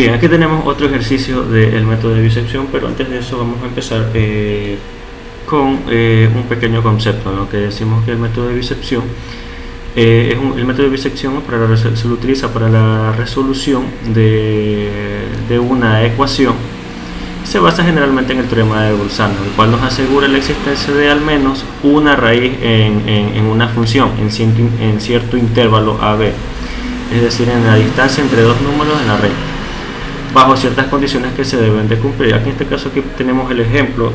Bien, aquí tenemos otro ejercicio del método de bisección, pero antes de eso vamos a empezar con un pequeño concepto, ¿no? Que decimos que el método de bisección el método de bisección se lo utiliza para la resolución de una ecuación. Se basa generalmente en el teorema de Bolzano, el cual nos asegura la existencia de al menos una raíz en una función en cierto intervalo AB, es decir, en la distancia entre dos números en la recta, bajo ciertas condiciones que se deben de cumplir. Aquí en este caso aquí tenemos el ejemplo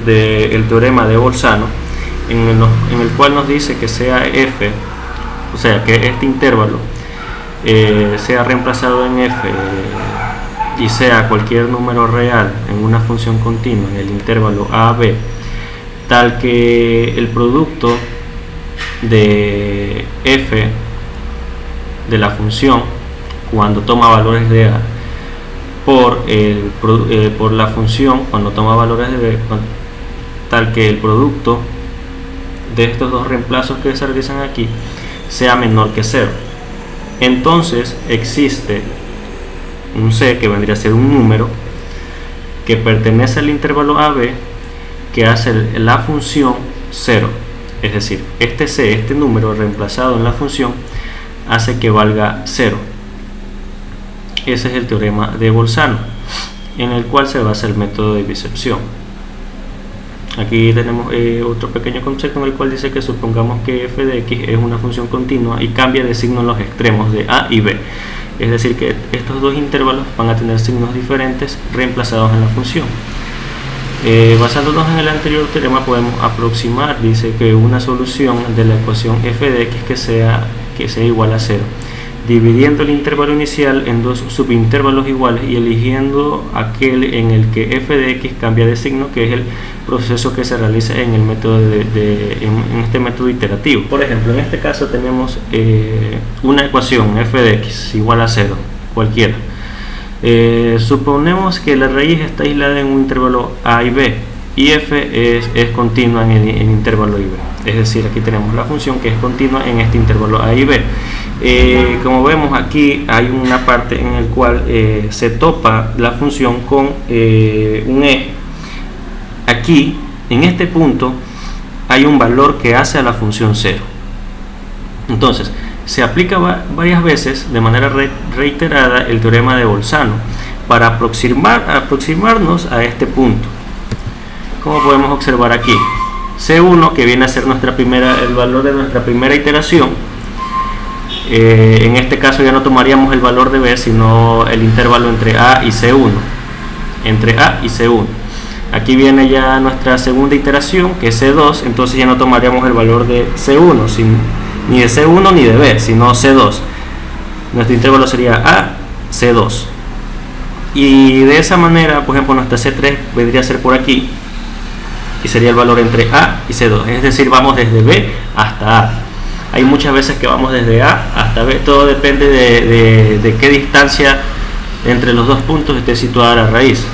del teorema de Bolzano, en el cual nos dice que sea f, o sea que este intervalo sea reemplazado en f y sea cualquier número real en una función continua en el intervalo AB, tal que el producto de f de la función cuando toma valores de a por la función cuando toma valores de b, tal que el producto de estos dos reemplazos que se realizan aquí sea menor que 0. Entonces existe un c que vendría a ser un número que pertenece al intervalo AB que hace la función 0, es decir, este número reemplazado en la función hace que valga 0. Ese es el teorema de Bolzano, en el cual se basa el método de bisección. Aquí tenemos otro pequeño concepto en el cual dice que supongamos que f de x es una función continua y cambia de signo en los extremos de a y b, es decir que estos dos intervalos van a tener signos diferentes reemplazados en la función. Basándonos en el anterior teorema podemos aproximar, dice que una solución de la ecuación f de x que sea igual a 0, dividiendo el intervalo inicial en dos subintervalos iguales y eligiendo aquel en el que f de x cambia de signo, que es el proceso que se realiza en el método en este método iterativo. Por ejemplo, en este caso tenemos una ecuación f de x igual a 0, cualquiera. Suponemos que la raíz está aislada en un intervalo a y b y f es continua en el intervalo y b, es decir, aquí tenemos la función que es continua en este intervalo a y b. Como vemos aquí hay una parte en la cual se topa la función con un eje. Aquí en este punto hay un valor que hace a la función 0. Entonces se aplica varias veces de manera reiterada el teorema de Bolzano para aproximarnos a este punto. Como podemos observar aquí, C1, que viene a ser el valor de nuestra primera iteración, en este caso ya no tomaríamos el valor de b, sino el intervalo entre a y c1, aquí viene ya nuestra segunda iteración, que es c2, entonces ya no tomaríamos el valor de c1, ni de c1 ni de b, sino c2. Nuestro intervalo sería a, c2, y de esa manera, por ejemplo, nuestra c3 vendría a ser por aquí y sería el valor entre a y c2, es decir, vamos desde b hasta a. Hay muchas veces que vamos desde a hasta b, todo depende de qué distancia entre los dos puntos esté situada la raíz.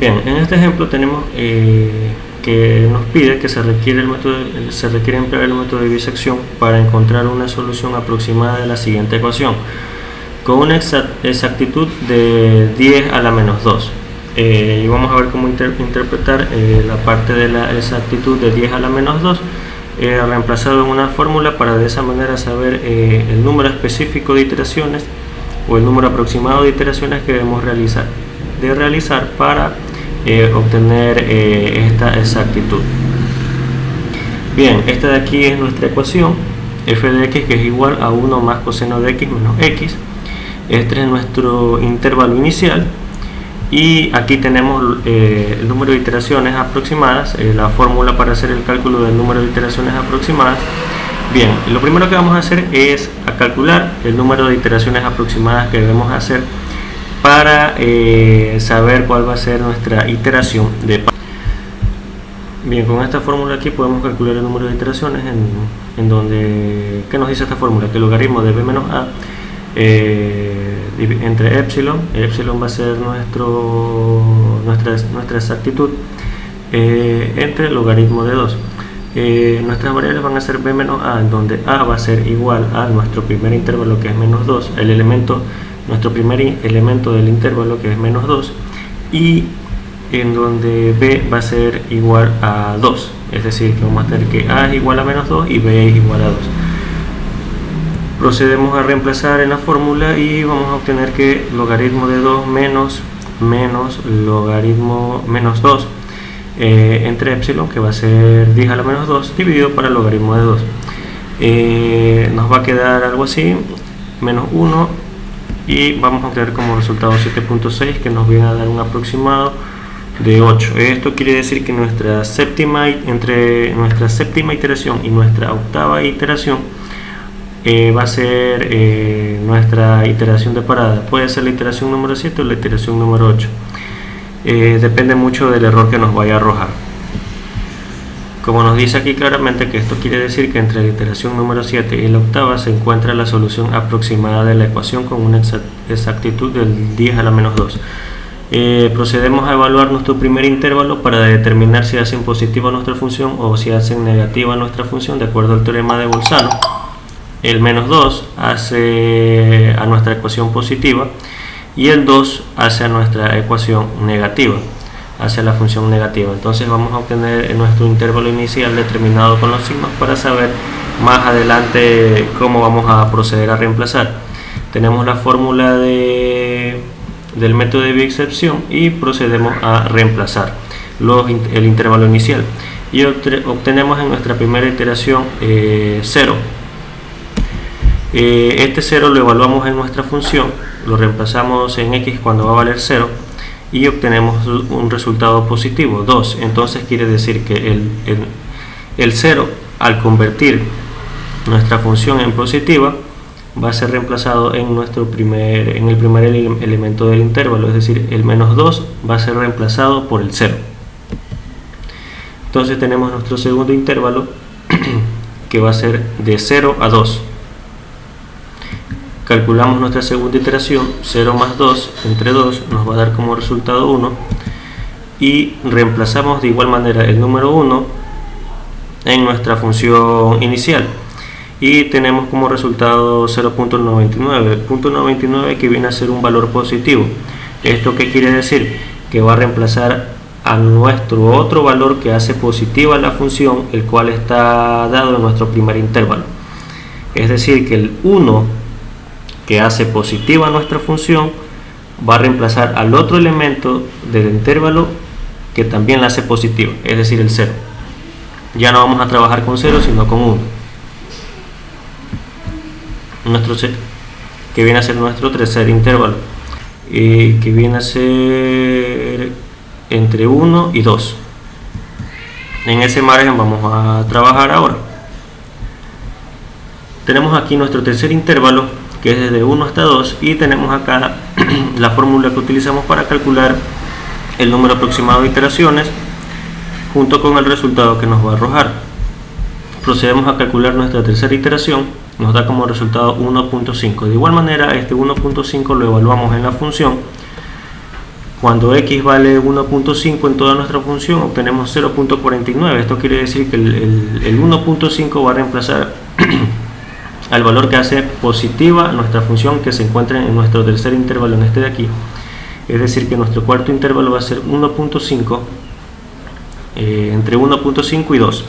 Bien, en este ejemplo tenemos que nos pide que se requiere emplear el método de bisección para encontrar una solución aproximada de la siguiente ecuación con una exactitud de 10 a la menos 2. Y vamos a ver cómo interpretar la parte de la exactitud de 10 a la menos 2 reemplazado en una fórmula para de esa manera saber el número específico de iteraciones o el número aproximado de iteraciones que debemos realizar para obtener esta exactitud. Bien, esta de aquí es nuestra ecuación f de x, que es igual a 1 más coseno de x menos x. Este es nuestro intervalo inicial y aquí tenemos el número de iteraciones aproximadas, la fórmula para hacer el cálculo del número de iteraciones aproximadas. Bien, lo primero que vamos a hacer es calcular el número de iteraciones aproximadas que debemos hacer para saber cuál va a ser nuestra iteración de. Bien, con esta fórmula aquí podemos calcular el número de iteraciones en donde, ¿qué nos dice esta fórmula? Que el logaritmo de b menos a entre epsilon va a ser nuestra exactitud entre el logaritmo de 2. Nuestras variables van a ser b menos a, en donde a va a ser igual a nuestro primer intervalo, que es menos 2, el elemento nuestro primer elemento del intervalo, que es menos 2, y en donde b va a ser igual a 2, es decir, que vamos a tener que a es igual a menos 2 y b es igual a 2. Procedemos a reemplazar en la fórmula y vamos a obtener que logaritmo de 2 menos logaritmo menos 2 entre epsilon, que va a ser 10 a la menos 2 dividido para el logaritmo de 2. Nos va a quedar algo así, menos 1, y vamos a obtener como resultado 7.6, que nos viene a dar un aproximado de 8. Esto quiere decir que entre nuestra séptima iteración y nuestra octava iteración va a ser nuestra iteración de parada. Puede ser la iteración número 7 o la iteración número 8. Depende mucho del error que nos vaya a arrojar. Como nos dice aquí claramente, que esto quiere decir que entre la iteración número 7 y la octava se encuentra la solución aproximada de la ecuación con una exactitud del 10 a la menos 2. Procedemos a evaluar nuestro primer intervalo para determinar si hacen positiva nuestra función o si hacen negativa nuestra función, de acuerdo al teorema de Bolzano. El menos 2 hace a nuestra ecuación positiva y el 2 hace a nuestra ecuación negativa, hacia la función negativa. Entonces vamos a obtener nuestro intervalo inicial determinado con los signos para saber más adelante cómo vamos a proceder a reemplazar. Tenemos la fórmula del método de biexcepción y procedemos a reemplazar el intervalo inicial y obtenemos en nuestra primera iteración 0. Este 0 lo evaluamos en nuestra función, lo reemplazamos en x cuando va a valer 0 y obtenemos un resultado positivo, 2. Entonces quiere decir que el 0, al convertir nuestra función en positiva, va a ser reemplazado en el primer elemento del intervalo, es decir, el menos 2 va a ser reemplazado por el 0. Entonces tenemos nuestro segundo intervalo que va a ser de 0 a 2. Calculamos nuestra segunda iteración, 0 más 2 entre 2 nos va a dar como resultado 1, y reemplazamos de igual manera el número 1 en nuestra función inicial y tenemos como resultado 0.99. El 0.99 que viene a ser un valor positivo. ¿Esto qué quiere decir? Que va a reemplazar a nuestro otro valor que hace positiva la función, el cual está dado en nuestro primer intervalo. Es decir, que el 1 que hace positiva nuestra función va a reemplazar al otro elemento del intervalo que también la hace positiva, es decir, el 0. Ya no vamos a trabajar con 0 sino con 1, que viene a ser nuestro tercer intervalo, que viene a ser entre 1 y 2. En ese margen vamos a trabajar ahora. Tenemos aquí nuestro tercer intervalo, que es desde 1 hasta 2, y tenemos acá la fórmula que utilizamos para calcular el número aproximado de iteraciones junto con el resultado que nos va a arrojar. Procedemos a calcular nuestra tercera iteración, nos da como resultado 1.5. De igual manera, este 1.5 lo evaluamos en la función. Cuando x vale 1.5 en toda nuestra función, obtenemos 0.49. Esto quiere decir que el 1.5 va a reemplazar al valor que hace positiva nuestra función que se encuentra en nuestro tercer intervalo, en este de aquí. Es decir, que nuestro cuarto intervalo va a ser 1.5, entre 1.5 y 2.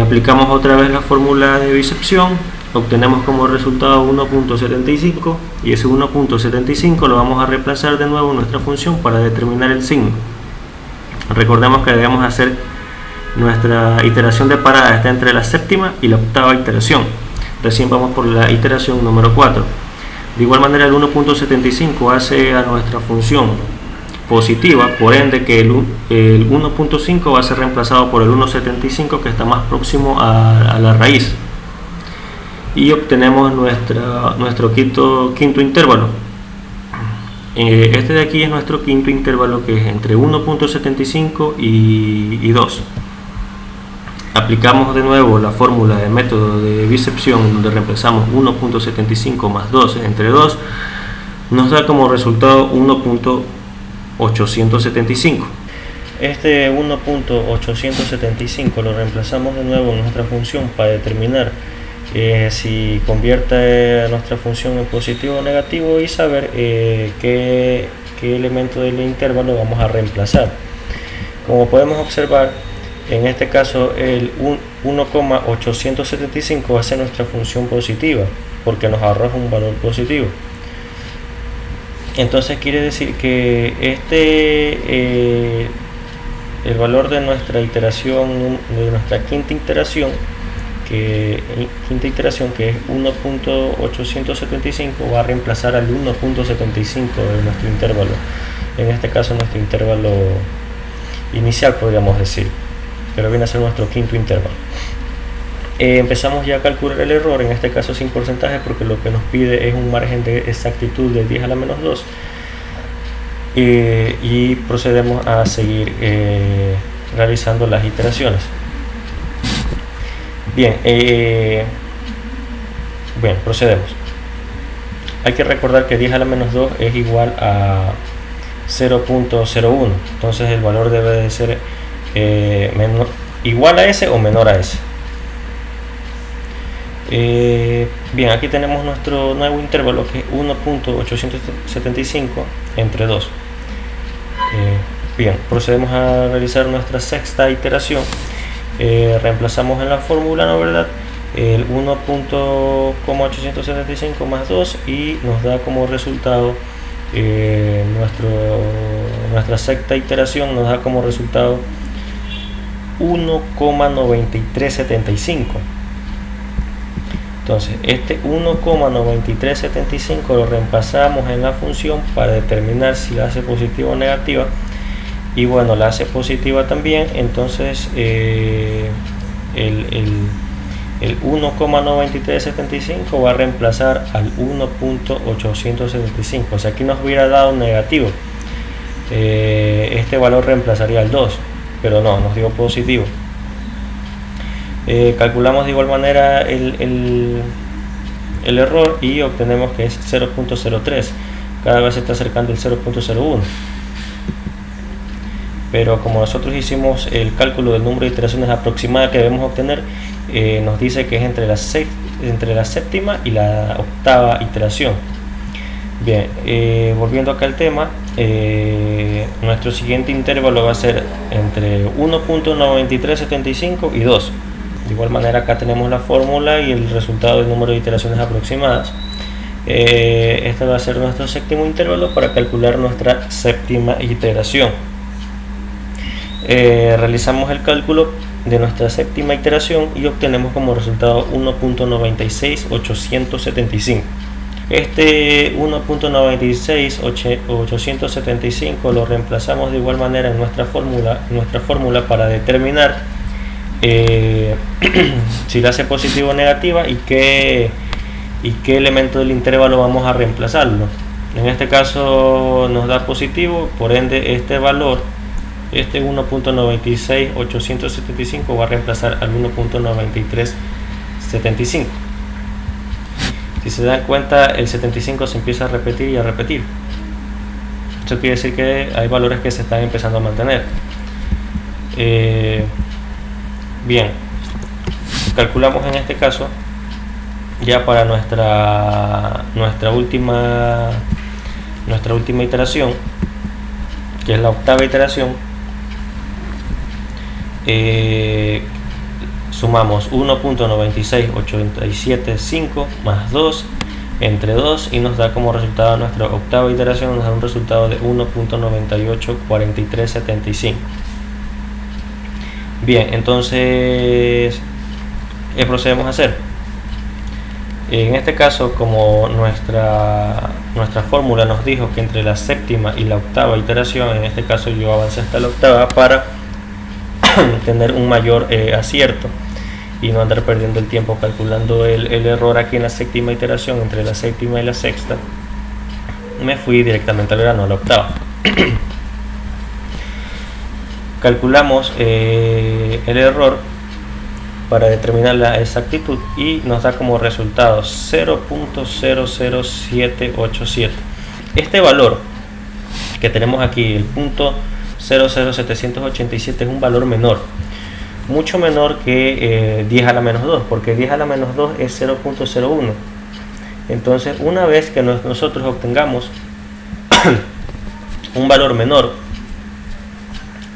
Aplicamos otra vez la fórmula de bicepción, obtenemos como resultado 1.75 y ese 1.75 lo vamos a reemplazar de nuevo en nuestra función para determinar el signo. Recordemos que debemos hacer nuestra iteración de parada está entre la séptima y la octava iteración. Recién vamos por la iteración número 4. De igual manera, el 1.75 hace a nuestra función positiva, por ende que el 1.5 va a ser reemplazado por el 1.75, que está más próximo a la raíz, y obtenemos nuestro quinto intervalo. Este de aquí es nuestro quinto intervalo, que es entre 1.75 y 2. Aplicamos de nuevo la fórmula del método de bicepción, donde reemplazamos 1.75 más 2 entre 2, nos da como resultado 1.875. Este 1.875 lo reemplazamos de nuevo en nuestra función para determinar si convierte nuestra función en positivo o negativo y saber qué elemento del intervalo vamos a reemplazar. Como podemos observar, en este caso el 1,875 va a ser nuestra función positiva porque nos arroja un valor positivo. Entonces quiere decir que el valor de nuestra iteración, de nuestra quinta iteración, que es 1.875, va a reemplazar al 1.75 de nuestro intervalo. En este caso nuestro intervalo inicial, podríamos decir, pero viene a ser nuestro quinto intervalo. Empezamos ya a calcular el error, en este caso sin porcentaje, porque lo que nos pide es un margen de exactitud de 10 a la menos 2, y procedemos a seguir realizando las iteraciones. Bien, procedemos. Hay que recordar que 10 a la menos 2 es igual a 0.01, entonces el valor debe de ser igual a ese o menor a ese. Bien, aquí tenemos nuestro nuevo intervalo, que es 1.875 entre 2. Bien, procedemos a realizar nuestra sexta iteración. Reemplazamos en la fórmula, ¿no verdad?, el 1.875 más 2 y nos da como resultado nuestra sexta iteración, nos da como resultado 1,9375. Entonces este 1,9375 lo reemplazamos en la función para determinar si la hace positiva o negativa, y bueno, la hace positiva también. Entonces el 1,9375 va a reemplazar al 1.875, o sea, aquí nos hubiera dado negativo, este valor reemplazaría al 2, pero no, nos dio positivo. Calculamos de igual manera el error y obtenemos que es 0.03, cada vez se está acercando el 0.01, pero como nosotros hicimos el cálculo del número de iteraciones aproximada que debemos obtener, nos dice que es entre la séptima y la octava iteración. Bien, volviendo acá al tema, nuestro siguiente intervalo va a ser entre 1.9375 y 2. De igual manera, acá tenemos la fórmula y el resultado del número de iteraciones aproximadas. Este va a ser nuestro séptimo intervalo para calcular nuestra séptima iteración. Realizamos el cálculo de nuestra séptima iteración y obtenemos como resultado 1.96875. Este 1.96875 lo reemplazamos de igual manera en nuestra fórmula para determinar si la hace positiva o negativa y qué elemento del intervalo vamos a reemplazarlo. En este caso nos da positivo, por ende este valor, este 1.96875, va a reemplazar al 1.9375. Si se dan cuenta, el 75 se empieza a repetir y a repetir. Eso quiere decir que hay valores que se están empezando a mantener. Bien, calculamos en este caso ya para nuestra última iteración, que es la octava iteración. Sumamos 1.96875 más 2 entre 2 y nos da como resultado nuestra octava iteración, nos da un resultado de 1.984375. Bien, entonces ¿qué procedemos a hacer? En este caso, como nuestra fórmula nos dijo que entre la séptima y la octava iteración, en este caso yo avancé hasta la octava para tener un mayor acierto y no andar perdiendo el tiempo calculando el error aquí en la séptima iteración. Entre la séptima y la sexta me fui directamente al grano, a la octava. Calculamos el error para determinar la exactitud y nos da como resultado 0.00787. Este valor que tenemos aquí, el punto 00787, es un valor menor. mucho menor que 10 a la menos 2, porque 10 a la menos 2 es 0.01. Entonces, una vez que nosotros obtengamos un valor menor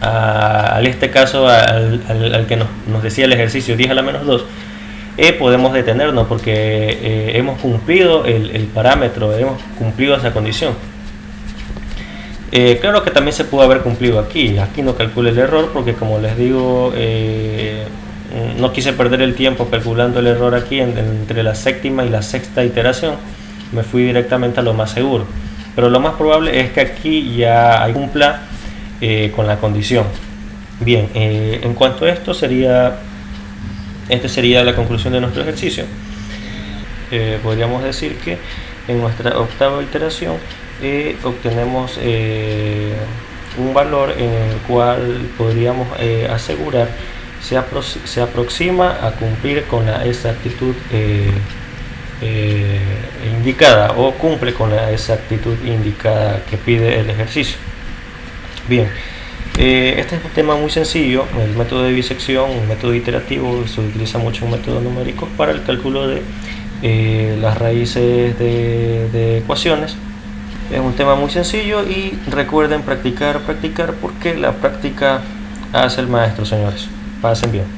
al este caso al que nos decía el ejercicio 10 a la menos 2, podemos detenernos porque hemos cumplido el parámetro, hemos cumplido esa condición. Claro que también se pudo haber cumplido aquí no calculé el error porque, como les digo, no quise perder el tiempo calculando el error aquí entre la séptima y la sexta iteración. Me fui directamente a lo más seguro, pero lo más probable es que aquí ya cumpla con la condición. Bien, en cuanto a esto esta sería la conclusión de nuestro ejercicio. Podríamos decir que en nuestra octava iteración obtenemos un valor en el cual podríamos asegurar se aproxima a cumplir con la exactitud indicada, o cumple con la exactitud indicada que pide el ejercicio. Bien, este es un tema muy sencillo. El método de bisección, un método iterativo, se utiliza mucho un método numérico para el cálculo de las raíces de ecuaciones. Es un tema muy sencillo y recuerden practicar, porque la práctica hace el maestro, señores. Pasen bien.